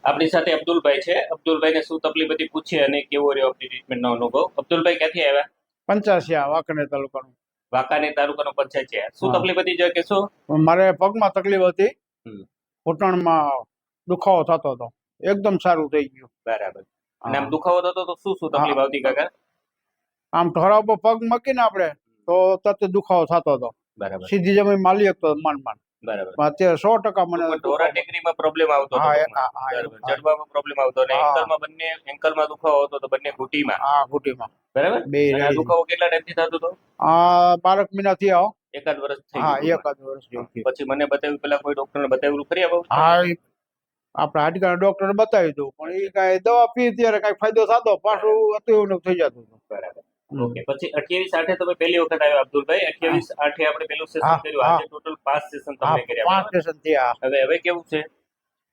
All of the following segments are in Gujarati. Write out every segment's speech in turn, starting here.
આપણી સાથે અબ્દુલભાઈ છે. અબ્દુલભાઈને શું તકલીફ હતી પૂછીએ અને કેવો રહ્યો આપણી ટ્રીટમેન્ટનો અનુભવ. અબ્દુલભાઈ ક્યાંથી આવ્યા? પંચાસિયા વાંકાનેર તાલુકાનું. વાંકાનેર તાલુકાનો પંચાયત છે. શું હા. તકલીફ હતી જરા કહેશો? મારે પગમાં તકલીફ હતી, હમ. ઘૂંટણમાં દુખાવો થતો હતો, એકદમ સારું થઈ ગયું. બરાબર. અને આમ હા. દુખાવો થતો તો શું શું તકલીફ આવતી કાકા? આમ ઢોરા ઉપર પગ મૂકીને આપણે તો તરત દુખાવો થતો હતો, બરાબર સીધી જમીન માલી શકતો હતો માંડ માંડ. બરાબર. અત્યારે 100% મને ઢોરા દુખાવો. ટેકરીમાં પ્રોબ્લેમ આવતો હતો હા, પગમાં. હા, બરાબર. હા. જડબામાં પ્રોબ્લેમ આવતો અને હા. એન્કલમાં દુખાવો આવતો તો બંને ઘૂંટીમાં. હા, ઘૂંટીમાં બરાબર. બે અને આ દુખાવો કેટલા ટાઈમથી થતો હતો? 12 મહિનાથી આવો. એકાદ વર્ષ થઈ હા, ગયું. એકાદ વર્ષ જેવું થયું. પછી મને બતાવ્યું, પેલા કોઈ ડોક્ટરને બતાવ્યું ખરી આ બાબત? હા, આપણે હાડકાના ડોક્ટરને બતાવી દઉં, પણ એ કાંઈ દવા પી ત્યારે કાંઈ ફાયદો થતો, પાછું હતું એવું થઈ જતું હતું. બરાબર. ઓકે. પછી 28/8 તમે પહેલી વખત આવ્યા અબ્દુલભાઈ. 28/8 આપણે પેલું સેશન હા, કર્યું. આજે ટોટલ 5 સેશન હા, તમને કર્યા. 5 સ્ટેશન થયા. હવે કેવું છે?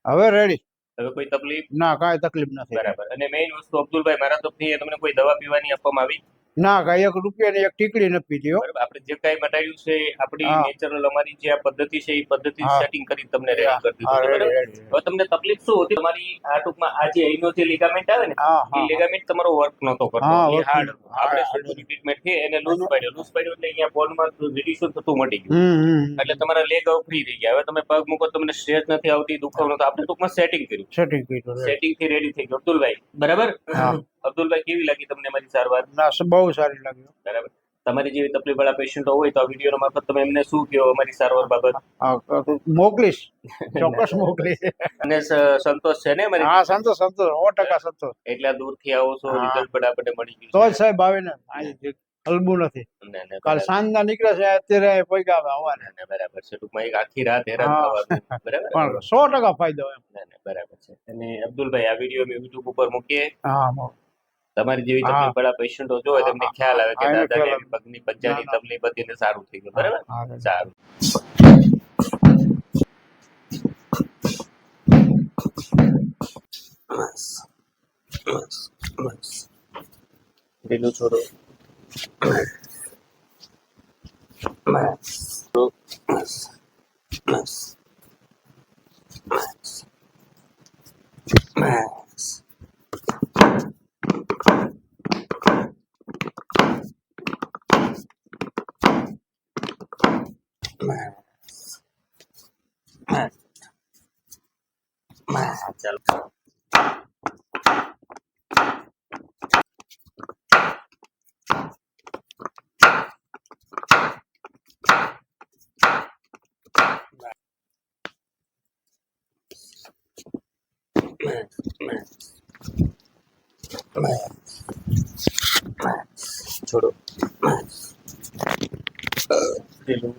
હવે રેડી. હવે કોઈ તકલીફ? ના, કાંઈ તકલીફ નથી. બરાબર. અને મેઇન વસ્તુ અબ્દુલભાઈ, મારા તરફથી તમને કોઈ દવા પીવાની આપવામાં આવી? ના, કાંઈ 1 રૂપિયાની એક ટીકડી નથી પીધી હો. બરાબર. આપણે જે કાંઈ બતાવ્યું છે આપણી હા. નેચરલ અમારી જે આ પદ્ધતિ છે એ પદ્ધતિ હા. સેટિંગ કરી તમને રેડી કરી દીધું હા, છે. બરાબર. રેડી. હવે તમને તકલીફ શું હતી? તમારી આ ટૂંકમાં આ જે અહીંનો જે લિગામેન્ટ આવે ને, હા, એ હા, લિગામેન્ટ તમારો વર્ક નહોતો કરતો. હા, એ work હાર્ડ નહોતો. હતું. આપણે હા, શું ટ્રીટમેન્ટ થી એને લૂઝ પાડ્યો એટલે અહીંયા બોનમાં રિડિશન થતું મટી ગયું. હમ. એટલે તમારા લેગ હવે ફ્રી થઈ ગયા. હવે તમે પગ મૂકો, તમને સ્ટ્રેચ નથી આવતી, દુખાવો નથી. આપણે ટૂંકમાં સેટિંગ કર્યું. સેટિંગ કર્યું. સેટિંગ થી રેડી થઈ ગયો અબ્દુલભાઈ. બરાબર. હા. અબ્દુલભાઈ, કેવી લાગી તમને મારી સારવાર? ના, બહુ સારી લાગ્યું. બરાબર. તમારી જેવી તકલીફ વાળા પેશન્ટો હોય તો આ વિડીયો મારફત તમે એમને શું કહો અમારી સારવાર બાબત? હા, મોકલીશ, ચોક્કસ મોકલીશ. અને સંતોષ છે ને મારી? હા, સંતોષ 100% સંતોષ. એટલા દૂરથી આવો છો, હા. રિઝલ્ટ પણ આપણે મળી તો ગયું જ સાહેબ આવે ને, હલબું નથી. છે. કાલ સાંજના નીકળે છે, અત્યારે પૈકા આવે. બરાબર છે. ટૂંકમાં એક આખી રાત હેરાન હા. થવાનું. બરાબર. પણ 100% ફાયદો એમ. બરાબર છે. અને અબ્દુલભાઈ, આ વિડીયો અમે યુટ્યુબ ઉપર મૂકીએ. હા. તમારી જેવી હા. તકલીફ વાળા પેશન્ટો જોવે તમને ખ્યાલ આવે કે હા, એને દાદાને ખ્યાલ એવી પગની પંજાની ના, ના. તકલીફ હતી ને સારું થઈ ગયું. બરાબર. હા. સારું. પેલું છોડો. ચાલો. છોડો. પેલું